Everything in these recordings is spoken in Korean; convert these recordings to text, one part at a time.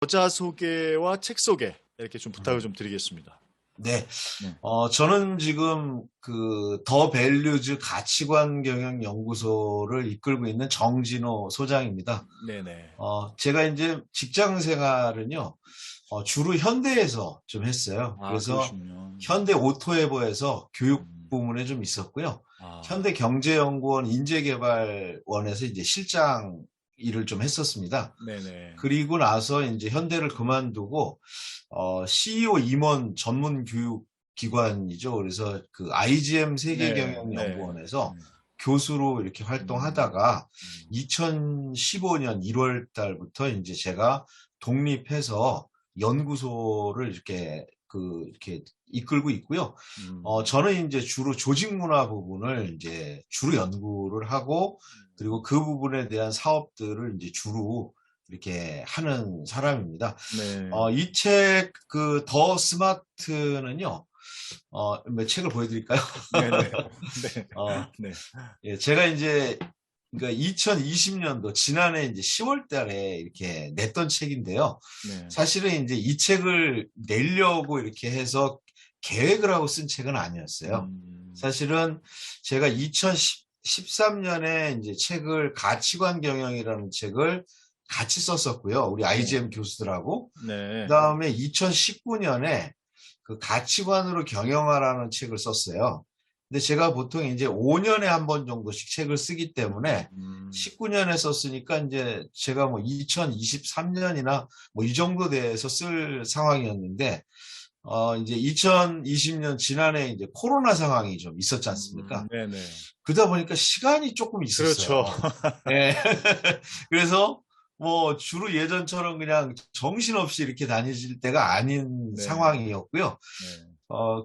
저자 소개와 책 소개 이렇게 좀 부탁을 좀 드리겠습니다. 네. 네. 저는 지금 그 더 밸류즈 가치관 경영 연구소를 이끌고 있는 정진호 소장입니다. 네네. 제가 이제 직장 생활은요, 주로 현대에서 좀 했어요. 아, 그래서 그러시군요. 현대 오토에버에서 교육 음. 부문에 좀 있었고요. 아, 현대경제연구원 인재개발원에서 이제 실장 일을 좀 했었습니다. 네네. 그리고 나서 이제 현대를 그만두고 CEO 임원 전문 교육 기관이죠. 그래서 그 IGM 네, 네. 세계경영연구원에서 교수로 이렇게 음, 활동하다가 음, 2015년 1월 달부터 이제 제가 독립해서 연구소를 이렇게 이끌고 있고요. 음, 저는 이제 주로 조직 문화 부분을 이제 주로 연구를 하고, 그리고 그 부분에 대한 사업들을 이제 주로 이렇게 하는 사람입니다. 네. 이 책, 그, 더 스마트는요, 몇 책을 보여드릴까요? 네네. 네. 어, 네. 예, 제가 이제, 그러니까 2020년도 지난해 이제 10월 달에 이렇게 냈던 책인데요. 네. 사실은 이제 이 책을 내려고 이렇게 해서 계획을 하고 쓴 책은 아니었어요. 음, 사실은 제가 2013년에 이제 책을 가치관 경영이라는 책을 같이 썼었고요. 우리 네. IGM 교수들하고. 그 네. 다음에 2019년에 그 가치관으로 경영하라는 책을 썼어요. 근데 제가 보통 이제 5년에 한 번 정도씩 책을 쓰기 때문에 음, 19년에 썼으니까 이제 제가 뭐 2023년이나 뭐 이 정도 돼서 쓸 상황이었는데, 이제 2020년 지난해 이제 코로나 상황이 좀 있었지 않습니까? 네네. 그러다 보니까 시간이 조금 그렇죠. 있었어요. 예. 그래서 뭐 주로 예전처럼 그냥 정신없이 이렇게 다니실 때가 아닌 네. 상황이었고요. 네.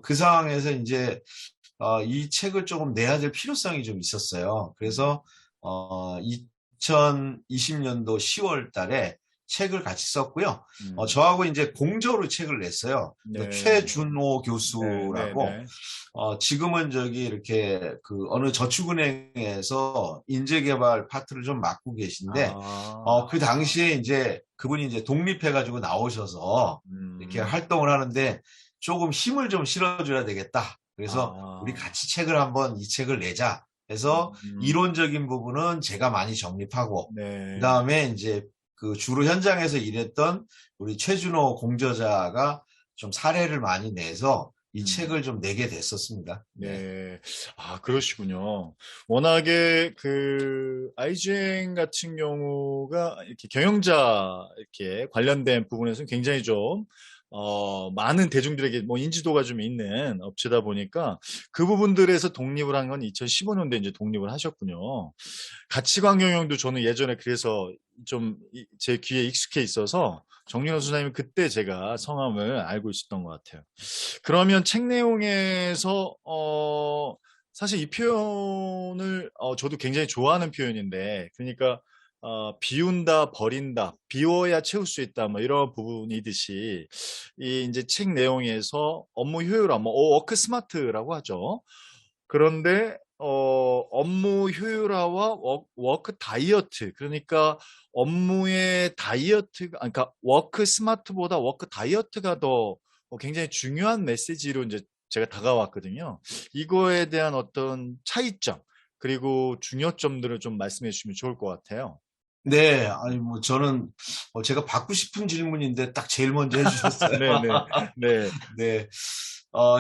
그 상황에서 이제 이 책을 조금 내야 될 필요성이 좀 있었어요. 음, 그래서 2020년도 10월 달에 책을 같이 썼고요. 음, 저하고 이제 공저로 책을 냈어요. 그 네. 최준호 네. 교수라고 네네. 지금은 저기 이렇게 그 어느 저축은행에서 인재개발 파트를 좀 맡고 계신데, 아, 그 당시에 이제 그분이 이제 독립해가지고 나오셔서 이렇게 음, 활동을 하는데 조금 힘을 좀 실어줘야 되겠다. 그래서 우리 아, 같이 책을 한번 이 책을 내자 해서 음, 이론적인 부분은 제가 많이 정립하고, 그 네. 다음에 이제 그 주로 현장에서 일했던 우리 최준호 공저자가 좀 사례를 많이 내서 이 음. 책을 좀 내게 됐었습니다. 네. 네. 아, 그러시군요. 워낙에 그 IGN 같은 경우가 이렇게 경영자 이렇게 관련된 부분에서는 굉장히 좀 많은 대중들에게 뭐 인지도가 좀 있는 업체다 보니까 그 부분들에서 독립을 한 건 2015년도에 이제 독립을 하셨군요. 가치관 경영도 저는 예전에 그래서 좀 제 귀에 익숙해 있어서 정윤호 수사님은 그때 제가 성함을 알고 있었던 것 같아요. 그러면 책 내용에서 사실 이 표현을 저도 굉장히 좋아하는 표현인데 그러니까 비운다 버린다 비워야 채울 수 있다 뭐 이런 부분이듯이 이 이제 책 내용에서 업무 효율화 뭐 워크 스마트라고 하죠. 그런데 업무 효율화와 워크 다이어트 그러니까 업무의 다이어트가 그러니까 워크 스마트보다 워크 다이어트가 더 굉장히 중요한 메시지로 이제 제가 다가왔거든요. 이거에 대한 어떤 차이점 그리고 중요점들을 좀 말씀해 주시면 좋을 것 같아요. 네, 아니, 뭐, 저는, 제가 받고 싶은 질문인데 딱 제일 먼저 해주셨어요. 네네. 네. 네.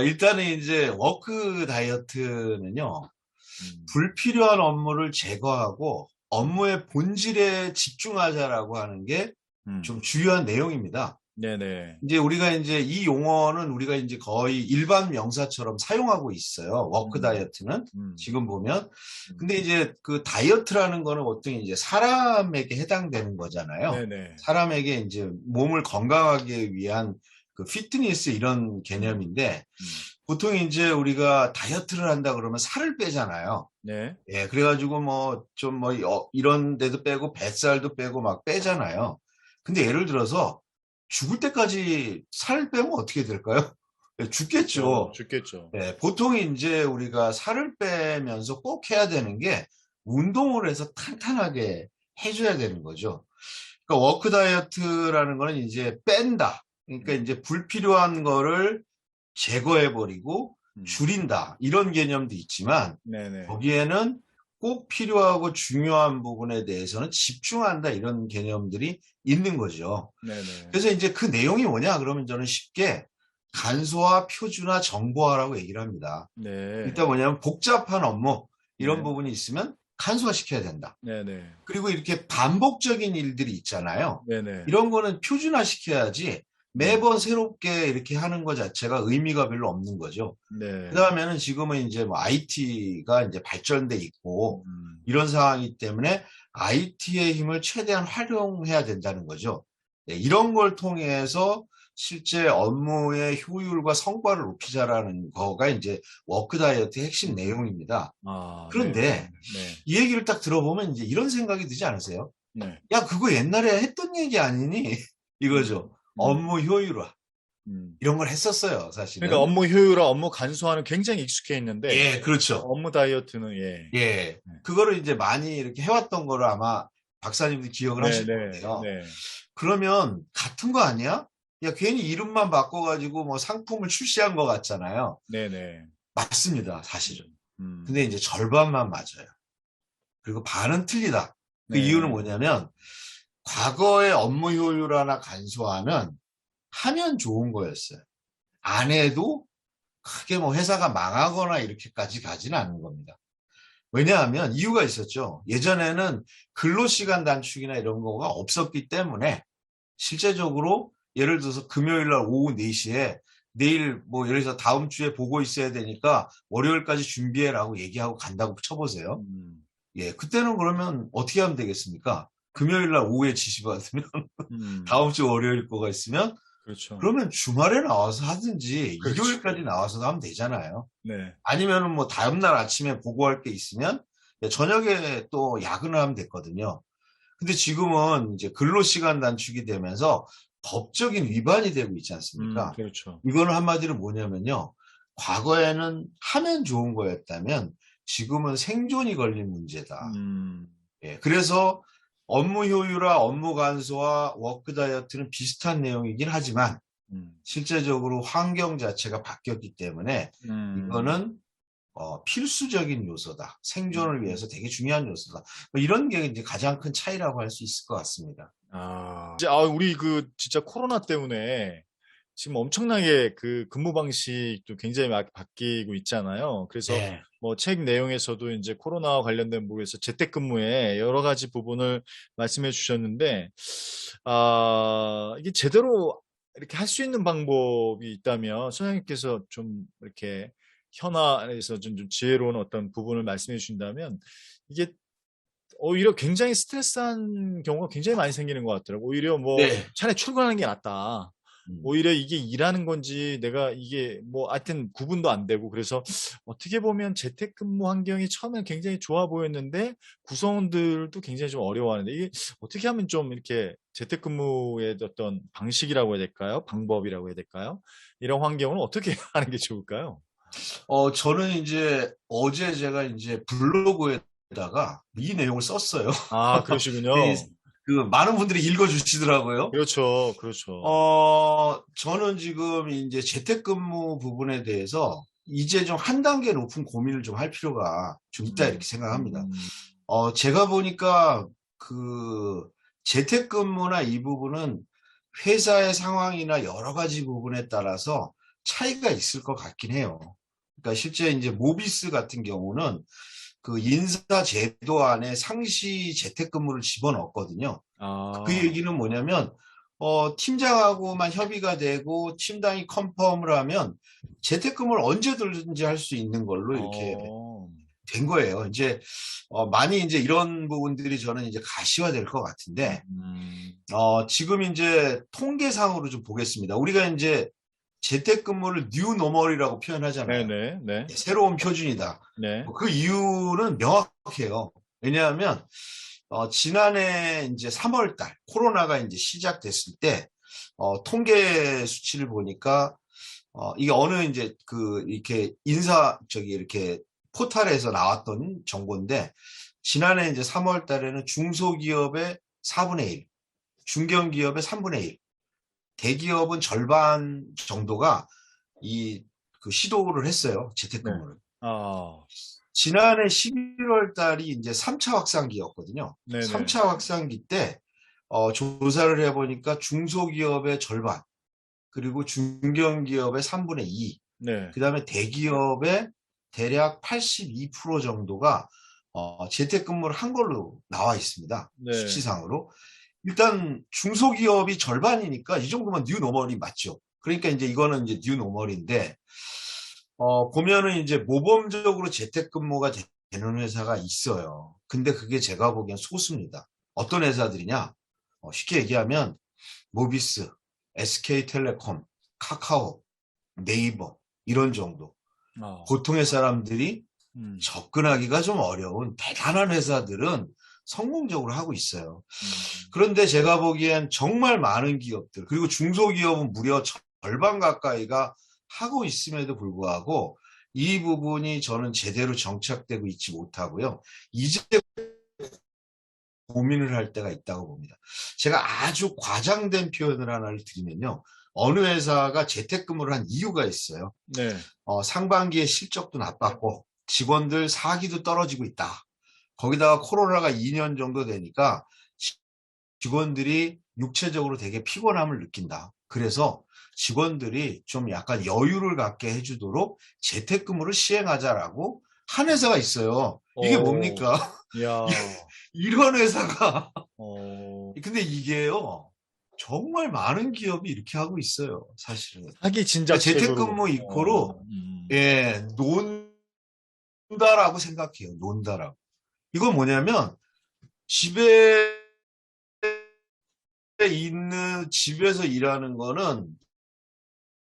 일단은 이제, 워크 다이어트는요, 음, 불필요한 업무를 제거하고 업무의 본질에 집중하자라고 하는 게 음. 좀 주요한 내용입니다. 네네. 이제 우리가 이제 이 용어는 우리가 이제 거의 일반 명사처럼 사용하고 있어요. 워크 음, 다이어트는 음, 지금 보면. 음. 근데 이제 그 다이어트라는 거는 보통 이제 사람에게 해당되는 거잖아요. 네네. 사람에게 이제 몸을 건강하게 위한 그 피트니스 이런 음, 개념인데 음. 보통 이제 우리가 다이어트를 한다 그러면 살을 빼잖아요. 네. 예, 그래가지고 뭐 좀 뭐 이런 데도 빼고 뱃살도 빼고 막 빼잖아요. 근데 예를 들어서 죽을 때까지 살 빼면 어떻게 될까요? 예, 그렇죠. 죽겠죠. 죽겠죠. 예, 보통 이제 우리가 살을 빼면서 꼭 해야 되는 게 운동을 해서 탄탄하게 해줘야 되는 거죠. 그러니까 워크 다이어트라는 거는 이제 뺀다. 그러니까 이제 불필요한 거를 제거해버리고 음. 줄인다. 이런 개념도 있지만 네네. 거기에는 꼭 필요하고 중요한 부분에 대해서는 집중한다. 이런 개념들이 있는 거죠. 네네. 그래서 이제 그 내용이 뭐냐? 그러면 저는 쉽게 간소화, 표준화, 정보화라고 얘기를 합니다. 네. 일단 뭐냐면 복잡한 업무 이런 네. 부분이 있으면 간소화시켜야 된다. 네네. 그리고 이렇게 반복적인 일들이 있잖아요. 네네. 이런 거는 표준화시켜야지 매번 새롭게 이렇게 하는 것 자체가 의미가 별로 없는 거죠. 그 네. 다음에는 지금은 이제 뭐 IT가 이제 발전돼 있고 음. 이런 상황이기 때문에 IT의 힘을 최대한 활용해야 된다는 거죠. 네, 이런 걸 통해서 실제 업무의 효율과 성과를 높이자라는 거가 이제 워크 다이어트의 핵심 내용입니다. 아, 네네. 그런데 네. 이 얘기를 딱 들어보면 이제 이런 생각이 드지 않으세요? 네. 야, 그거 옛날에 했던 얘기 아니니? 음. 이거죠. 음. 업무 효율화. 음. 이런 걸 했었어요, 그러니까 사실은. 업무 효율화, 업무 간소화는 굉장히 익숙해 있는데 예, 그렇죠. 업무 다이어트는 예. 예. 네. 그거를 이제 많이 이렇게 해왔던 거를 아마 박사님도 기억을 네, 하실 네, 건데요. 네. 그러면 같은 거 아니야? 야, 괜히 이름만 바꿔가지고 뭐 상품을 출시한 것 같잖아요. 네, 네. 맞습니다, 사실은. 음. 근데 이제 절반만 맞아요. 그리고 반은 틀리다. 그 이유는 네. 뭐냐면 과거의 업무 효율화나 간소화는 하면 좋은 거였어요. 안 해도 크게 뭐 회사가 망하거나 이렇게까지 가지는 않는 겁니다. 왜냐하면 이유가 있었죠. 예전에는 근로시간 단축이나 이런 거가 없었기 때문에 실제적으로 예를 들어서 금요일 날 오후 4시에 내일 뭐 예를 들어서 다음 주에 보고 있어야 되니까 월요일까지 준비해라고 얘기하고 간다고 쳐보세요. 음. 예, 그때는 그러면 어떻게 하면 되겠습니까? 금요일 날 오후에 지시 받으면 음. 다음 주 월요일 거가 있으면 그렇죠. 그러면 주말에 나와서 하든지 그렇죠. 일요일까지 나와서 하면 되잖아요. 네. 아니면은 뭐 다음날 아침에 보고할 게 있으면 저녁에 또 야근을 하면 됐거든요. 근데 지금은 이제 근로시간 단축이 되면서 법적인 위반이 되고 있지 않습니까? 그렇죠. 이거는 한마디로 뭐냐면요. 과거에는 하면 좋은 거였다면 지금은 생존이 걸린 문제다. 음. 예, 그래서 업무 효율화, 업무 간소화, 워크 다이어트는 비슷한 내용이긴 하지만 음. 실제적으로 환경 자체가 바뀌었기 때문에 음. 이거는 필수적인 요소다. 생존을 음. 위해서 되게 중요한 요소다. 뭐 이런 게 이제 가장 큰 차이라고 할 수 있을 것 같습니다. 이제 우리 그 진짜 코로나 때문에 지금 엄청나게 그 근무 방식도 굉장히 막 바뀌고 있잖아요. 그래서 네. 뭐 책 내용에서도 이제 코로나와 관련된 부분에서 재택근무의 여러 가지 부분을 말씀해 주셨는데, 이게 제대로 이렇게 할 수 있는 방법이 있다면 소장님께서 좀 이렇게 현안에서 좀 지혜로운 어떤 부분을 말씀해 주신다면 이게 오히려 굉장히 스트레스한 경우가 굉장히 많이 생기는 것 같더라고요. 오히려 뭐 네. 차라리 출근하는 게 낫다. 음. 오히려 이게 일하는 건지 내가 이게 뭐 하여튼 구분도 안 되고 그래서 어떻게 보면 재택근무 환경이 처음엔 굉장히 좋아 보였는데 구성원들도 굉장히 좀 어려워하는데 이게 어떻게 하면 좀 이렇게 재택근무의 어떤 방식이라고 해야 될까요? 방법이라고 해야 될까요? 이런 환경을 어떻게 하는 게 좋을까요? 저는 이제 어제 제가 이제 블로그에다가 이 내용을 썼어요. 이- 그러시군요. 그 많은 분들이 읽어주시더라고요. 그렇죠. 그렇죠. 저는 지금 이제 재택근무 부분에 대해서 이제 좀 한 단계 높은 고민을 좀 할 필요가 좀 있다 음, 이렇게 생각합니다. 음, 제가 보니까 그 재택근무나 이 부분은 회사의 상황이나 여러 가지 부분에 따라서 차이가 있을 것 같긴 해요. 그러니까 실제 이제 모비스 같은 경우는 그 인사 제도 안에 상시 재택근무를 집어넣었거든요. 그 아, 얘기는 뭐냐면 팀장하고만 협의가 되고 팀장이 컨펌을 하면 재택근무를 언제든지 할 수 있는 걸로 이렇게 어, 된 거예요. 이제 많이 이제 이런 부분들이 저는 이제 가시화될 것 같은데 음, 지금 이제 통계상으로 좀 보겠습니다. 우리가 이제 재택근무를 뉴 노멀이라고 표현하잖아요. 네네, 네, 네, 새로운 표준이다. 네, 그 이유는 명확해요. 왜냐하면 지난해 이제 3월 달 코로나가 이제 시작됐을 때 통계 수치를 보니까 이게 어느 이제 그 이렇게 이렇게 포털에서 나왔던 정보인데 지난해 이제 3월 달에는 중소기업의 4분의 1, 중견기업의 3분의 1, 대기업은 절반 정도가 그 시도를 했어요. 네. 재택근무를. 아, 지난해 11월 달이 이제 3차 확산기였거든요. 네네. 3차 확산기 때 조사를 해보니까 중소기업의 절반, 그리고 중견기업의 3분의 2, 네. 그 다음에 대기업의 대략 82% 정도가 재택근무를 한 걸로 나와 있습니다. 네. 수치상으로. 일단 중소기업이 절반이니까 이 정도면 뉴노멀이 맞죠. 그러니까 이제 이거는 이제 뉴노멀인데 보면은 이제 모범적으로 재택근무가 되는 회사가 있어요. 근데 그게 제가 보기엔 소수입니다. 어떤 회사들이냐? 쉽게 얘기하면 모비스, SK텔레콤, 카카오, 네이버 이런 정도. 아, 보통의 사람들이 음, 접근하기가 좀 어려운 대단한 회사들은 성공적으로 하고 있어요. 음. 그런데 제가 보기엔 정말 많은 기업들, 그리고 중소기업은 무려 절반 가까이가 하고 있음에도 불구하고 이 부분이 저는 제대로 정착되고 있지 못하고요. 이제 고민을 할 때가 있다고 봅니다. 제가 아주 과장된 표현을 하나를 드리면요. 어느 회사가 재택근무를 한 이유가 있어요. 네. 상반기에 실적도 나빴고 직원들 사기도 떨어지고 있다. 거기다가 코로나가 2년 정도 되니까 직원들이 육체적으로 되게 피곤함을 느낀다. 그래서 직원들이 좀 약간 여유를 갖게 해주도록 재택근무를 시행하자라고 한 회사가 있어요. 이게 오, 뭡니까? 야, 이런 회사가. 어, 근데 이게요, 정말 많은 기업이 이렇게 하고 있어요, 사실은. 사기 그러니까 진작책으로, 재택근무 이코로, 예, 논다라고 생각해요, 논다라고. 이건 뭐냐면, 집에 집에서 일하는 거는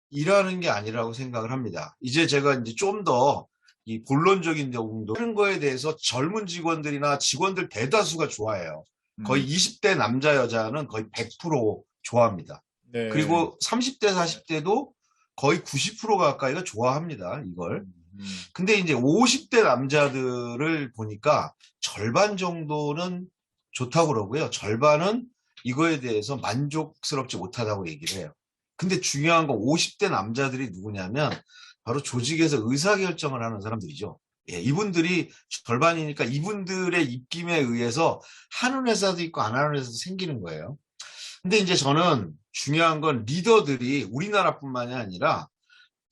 일하는 게 아니라고 생각을 합니다. 이제 제가 이제 좀 더 이 본론적인 정도 하는 거에 대해서 젊은 직원들이나 직원들 대다수가 좋아해요. 거의 음, 20대 남자 여자는 거의 100% 좋아합니다. 네. 그리고 30대 40대도 거의 90% 가까이가 좋아합니다. 이걸. 음, 음. 근데 이제 50대 남자들을 보니까 절반 정도는 좋다고 그러고요. 절반은 이거에 대해서 만족스럽지 못하다고 얘기를 해요. 근데 중요한 건 50대 남자들이 누구냐면 바로 조직에서 의사결정을 하는 사람들이죠. 예, 이분들이 절반이니까 이분들의 입김에 의해서 하는 회사도 있고 안 하는 회사도 생기는 거예요. 근데 이제 저는 중요한 건 리더들이 우리나라뿐만이 아니라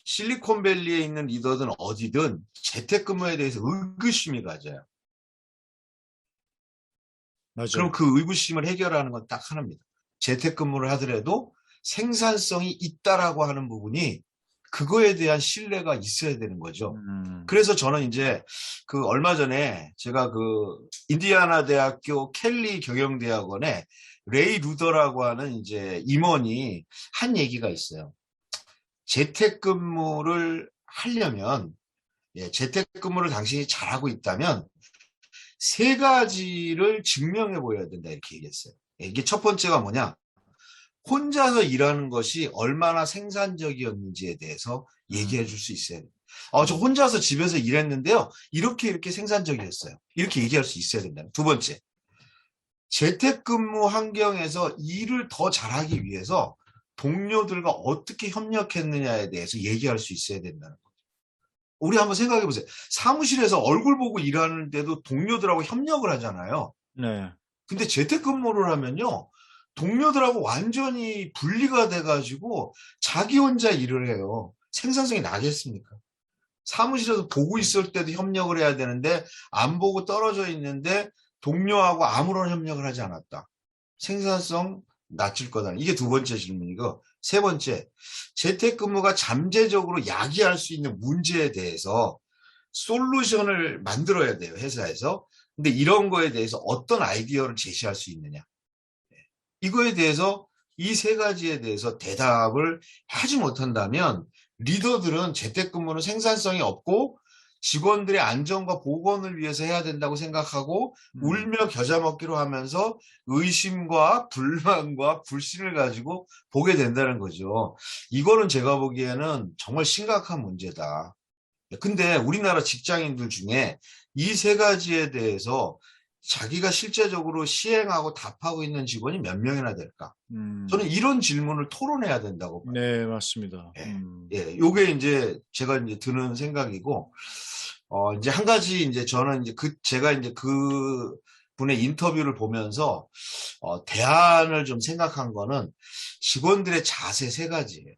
실리콘밸리에 있는 리더든 어디든 재택근무에 대해서 의구심이 가져요. 그럼 맞아요. 그 의구심을 해결하는 건 딱 하나입니다. 재택근무를 하더라도 생산성이 있다라고 하는 부분이 그거에 대한 신뢰가 있어야 되는 거죠. 음, 그래서 저는 이제 그 얼마 전에 제가 그 인디아나 대학교 켈리 경영대학원에 레이 루더라고 하는 이제 임원이 한 얘기가 있어요. 재택근무를 하려면 재택근무를 당신이 잘하고 있다면 세 가지를 증명해 보여야 된다 이렇게 얘기했어요. 이게 첫 번째가 뭐냐? 혼자서 일하는 것이 얼마나 생산적이었는지에 대해서 얘기해 줄 음, 수 있어야 돼요. 저 음, 혼자서 집에서 일했는데요. 이렇게 생산적이었어요. 이렇게 얘기할 수 있어야 된다. 두 번째, 재택근무 환경에서 일을 더 잘하기 위해서 동료들과 어떻게 협력했느냐에 대해서 얘기할 수 있어야 된다는 거예요. 우리 한번 생각해 보세요. 사무실에서 얼굴 보고 일하는데도 동료들하고 협력을 하잖아요. 네. 근데 재택근무를 하면요. 동료들하고 완전히 분리가 돼가지고 자기 혼자 일을 해요. 생산성이 나겠습니까? 사무실에서 보고 있을 때도 협력을 해야 되는데 안 보고 떨어져 있는데 동료하고 아무런 협력을 하지 않았다. 생산성 낮출 거다. 이게 두 번째 질문이고 세 번째, 재택근무가 잠재적으로 야기할 수 있는 문제에 대해서 솔루션을 만들어야 돼요, 회사에서. 근데 이런 거에 대해서 어떤 아이디어를 제시할 수 있느냐. 이거에 대해서 이 세 가지에 대해서 대답을 하지 못한다면 리더들은 재택근무는 생산성이 없고 직원들의 안전과 보건을 위해서 해야 된다고 생각하고 음, 울며 겨자 먹기로 하면서 의심과 불만과 불신을 가지고 보게 된다는 거죠. 이거는 제가 보기에는 정말 심각한 문제다. 근데 우리나라 직장인들 중에 이 세 가지에 대해서 자기가 실제적으로 시행하고 답하고 있는 직원이 몇 명이나 될까? 저는 음. 이런 질문을 토론해야 된다고 봐요. 네, 맞습니다. 예, 예, 요게 이제 제가 이제 드는 생각이고, 이제 한 가지 이제 저는 이제 제가 이제 그 분의 인터뷰를 보면서, 대안을 좀 생각한 거는 직원들의 자세 세 가지예요.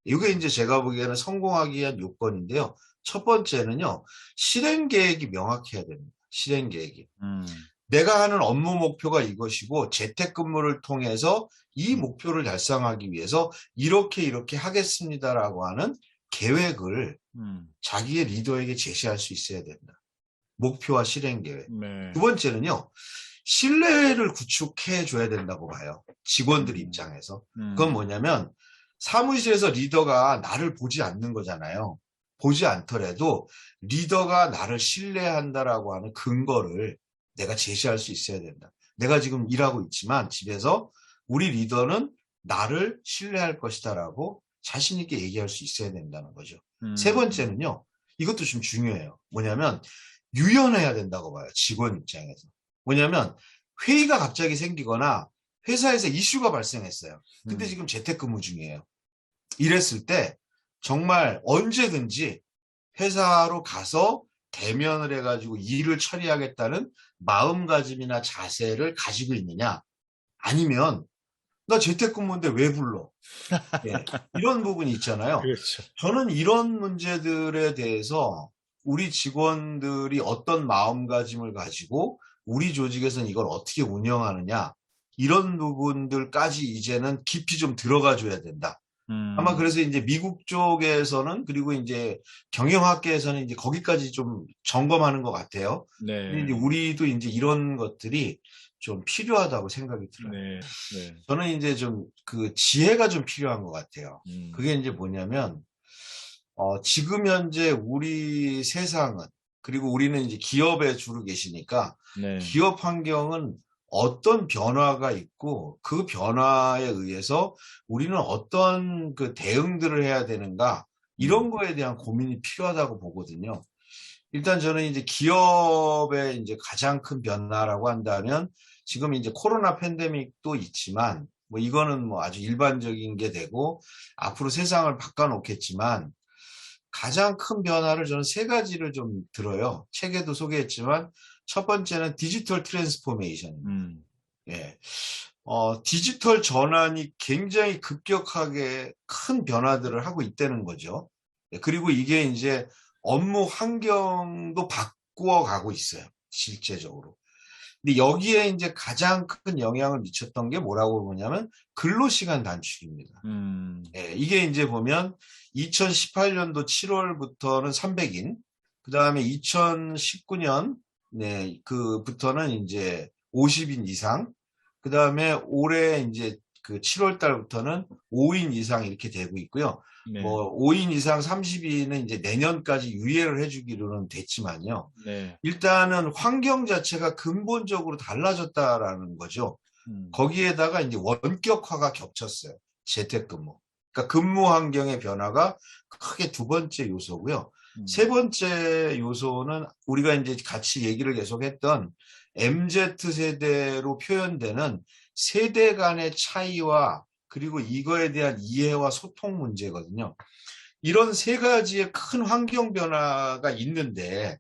이게 이제 제가 보기에는 성공하기 위한 요건인데요. 첫 번째는요, 실행 계획이 명확해야 됩니다. 실행 계획이. 음. 내가 하는 업무 목표가 이것이고 재택근무를 통해서 이 음. 목표를 달성하기 위해서 이렇게 하겠습니다라고 하는 계획을 음. 자기의 리더에게 제시할 수 있어야 된다. 목표와 실행 계획. 두 네. 번째는요, 신뢰를 구축해 줘야 된다고 봐요. 직원들 음. 입장에서. 그건 음. 뭐냐면 사무실에서 리더가 나를 보지 않는 거잖아요. 보지 않더라도 리더가 나를 신뢰한다라고 하는 근거를 내가 제시할 수 있어야 된다. 내가 지금 일하고 있지만 집에서 우리 리더는 나를 신뢰할 것이다라고 자신 있게 얘기할 수 있어야 된다는 거죠. 세 음. 번째는요. 이것도 좀 중요해요. 뭐냐면 유연해야 된다고 봐요. 직원 입장에서. 뭐냐면 회의가 갑자기 생기거나 회사에서 이슈가 발생했어요. 근데 음. 지금 재택근무 중이에요. 이랬을 때 정말 언제든지 회사로 가서 대면을 해가지고 일을 처리하겠다는 마음가짐이나 자세를 가지고 있느냐? 아니면 나 재택근무인데 왜 불러? 예, 이런 부분이 있잖아요. 그렇죠. 저는 이런 문제들에 대해서 우리 직원들이 어떤 마음가짐을 가지고 우리 조직에서는 이걸 어떻게 운영하느냐, 이런 부분들까지 이제는 깊이 좀 들어가 줘야 된다. 아마 음. 그래서 이제 미국 쪽에서는, 그리고 이제 경영학계에서는 이제 거기까지 좀 점검하는 것 같아요. 근데 이제 네. 우리도 이제 이런 것들이 좀 필요하다고 생각이 들어요. 네. 네. 저는 이제 좀 그 지혜가 좀 필요한 것 같아요. 음. 그게 이제 뭐냐면, 지금 현재 우리 세상은, 그리고 우리는 이제 기업에 주로 계시니까, 네. 기업 환경은 어떤 변화가 있고, 그 변화에 의해서 우리는 어떤 그 대응들을 해야 되는가, 음. 이런 거에 대한 고민이 필요하다고 보거든요. 일단 저는 이제 기업의 이제 가장 큰 변화라고 한다면, 지금 이제 코로나 팬데믹도 있지만, 뭐 이거는 뭐 아주 일반적인 게 되고, 앞으로 세상을 바꿔놓겠지만, 가장 큰 변화를 저는 세 가지를 좀 들어요. 책에도 소개했지만, 첫 번째는 디지털 트랜스포메이션입니다. 음. 예. 디지털 전환이 굉장히 급격하게 큰 변화들을 하고 있다는 거죠. 예, 그리고 이게 이제 업무 환경도 바꾸어 가고 있어요. 실제적으로. 근데 여기에 이제 가장 큰 영향을 미쳤던 게 뭐라고 보냐면 근로시간 단축입니다. 음. 예, 이게 이제 보면 2018년도 7월부터는 300인, 그 다음에 2019년, 네, 그부터는 이제 50인 이상, 그 다음에 올해 이제 그 7월 달부터는 5인 이상 이렇게 되고 있고요. 네. 뭐 5인 이상 30인은 이제 내년까지 유예를 해주기로는 됐지만요. 네. 일단은 환경 자체가 근본적으로 달라졌다라는 거죠. 음. 거기에다가 이제 원격화가 겹쳤어요. 재택근무. 그러니까 근무 환경의 변화가 크게 두 번째 요소고요. 세 음. 번째 요소는 우리가 이제 같이 얘기를 계속했던 MZ 세대로 표현되는 세대 간의 차이와 그리고 이거에 대한 이해와 소통 문제거든요. 이런 세 가지의 큰 환경 변화가 있는데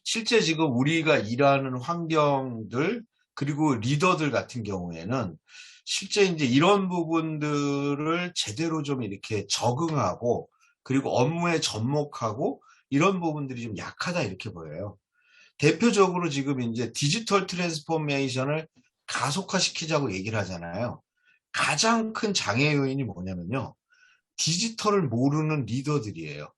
실제 지금 우리가 일하는 환경들 그리고 리더들 같은 경우에는 실제 이제 이런 부분들을 제대로 좀 이렇게 적응하고 그리고 업무에 접목하고 이런 부분들이 좀 약하다 이렇게 보여요. 대표적으로 지금 이제 디지털 트랜스포메이션을 가속화시키자고 얘기를 하잖아요. 가장 큰 장애 요인이 뭐냐면요. 디지털을 모르는 리더들이에요.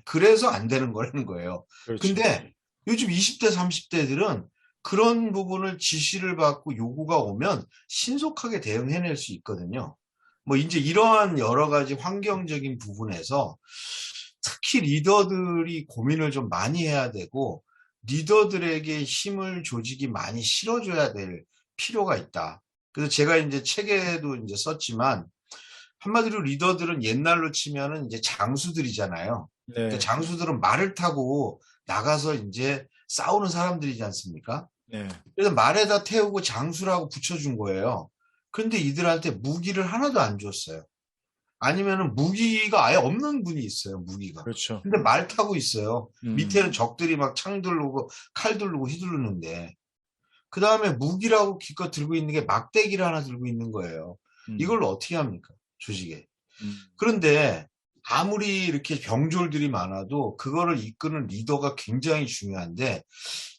그래서 안 되는 거라는 거예요. 그렇죠. 근데 요즘 20대, 30대들은 그런 부분을 지시를 받고 요구가 오면 신속하게 대응해낼 수 있거든요. 뭐 이제 이러한 여러 가지 환경적인 부분에서 특히 리더들이 고민을 좀 많이 해야 되고 리더들에게 힘을 조직이 많이 실어줘야 될 필요가 있다. 그래서 제가 이제 책에도 이제 썼지만 한마디로 리더들은 옛날로 치면은 이제 장수들이잖아요. 그러니까 네. 장수들은 말을 타고 나가서 이제 싸우는 사람들이지 않습니까? 네. 그래서 말에다 태우고 장수라고 붙여준 거예요. 그런데 이들한테 무기를 하나도 안 줬어요. 아니면은 무기가 아예 없는 분이 있어요, 무기가. 그렇죠. 근데 말 타고 있어요. 음, 밑에는 적들이 막 창 두르고 칼 두르고 휘두르는데. 그 다음에 무기라고 기껏 들고 있는 게 막대기를 하나 들고 있는 거예요. 음, 이걸 어떻게 합니까? 조직에. 음, 그런데 아무리 이렇게 병졸들이 많아도 그거를 이끄는 리더가 굉장히 중요한데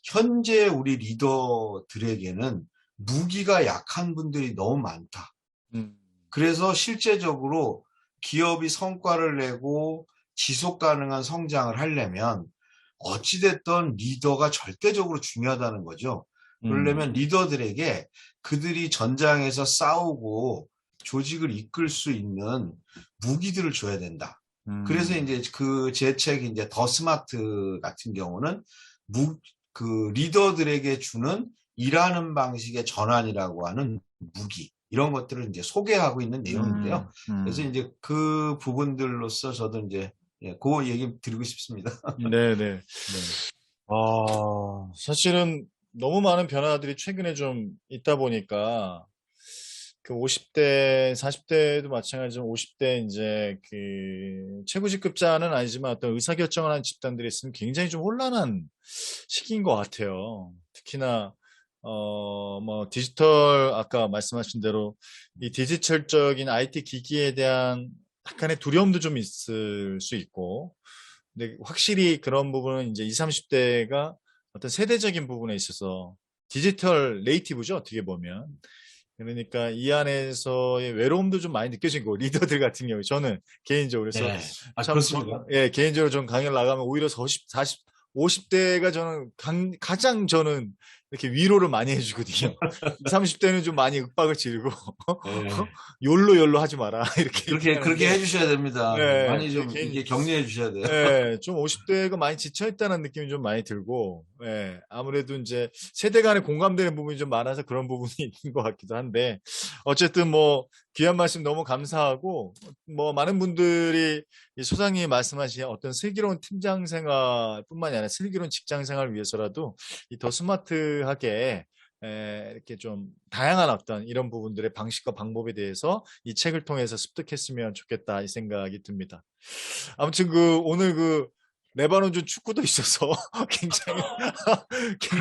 현재 우리 리더들에게는 무기가 약한 분들이 너무 많다. 음, 그래서 실제적으로 기업이 성과를 내고 지속 가능한 성장을 하려면 어찌됐든 리더가 절대적으로 중요하다는 거죠. 음, 그러려면 리더들에게 그들이 전장에서 싸우고 조직을 이끌 수 있는 무기들을 줘야 된다. 그래서 음, 이제 그 제 책이 이제 더 스마트 같은 경우는 그 리더들에게 주는 일하는 방식의 전환이라고 하는 무기 이런 것들을 이제 소개하고 있는 내용인데요. 그래서 음. 이제 그 부분들로서 저도 이제 그 얘기 드리고 싶습니다. 네네. 네. 사실은 너무 많은 변화들이 최근에 좀 있다 보니까 그 50대, 40대도 마찬가지로 50대 이제 그 최고 직급자는 아니지만 어떤 의사결정을 하는 집단들이 있으면 굉장히 좀 혼란한 시기인 것 같아요. 특히나 뭐 디지털 아까 말씀하신 대로 이 디지털적인 IT 기기에 대한 약간의 두려움도 좀 있을 수 있고 근데 확실히 그런 부분은 이제 20, 30대가 어떤 세대적인 부분에 있어서 디지털 네이티브죠, 어떻게 보면. 그러니까 이 안에서의 외로움도 좀 많이 느껴진 거고, 리더들 같은 경우에. 저는 개인적으로. 그래서 네. 아, 참, 그렇습니까? 예, 개인적으로 좀 강연 나가면 오히려 40, 50대가 저는 가장 저는 이렇게 위로를 많이 해주거든요. 20, 30대는 좀 많이 윽박을 지르고, 네. 욜로 하지 마라. 이렇게 그렇게 얘기하는데, 해주셔야 됩니다. 예, 많이 좀 개인, 이게 격려해 주셔야 돼요. 예, 좀 50대가 많이 지쳐있다는 느낌이 좀 많이 들고, 예, 아무래도 이제 세대 간에 공감되는 부분이 좀 많아서 그런 부분이 있는 것 같기도 한데, 어쨌든 뭐, 귀한 말씀 너무 감사하고, 뭐, 많은 분들이 이 소장님이 말씀하신 어떤 슬기로운 팀장 생활 뿐만이 아니라 슬기로운 직장 생활을 위해서라도 이 더 스마트하게 이렇게 좀 다양한 어떤 이런 부분들의 방식과 방법에 대해서 이 책을 통해서 습득했으면 좋겠다 이 생각이 듭니다. 아무튼 그 오늘 그 레바논 좀 축구도 있어서 굉장히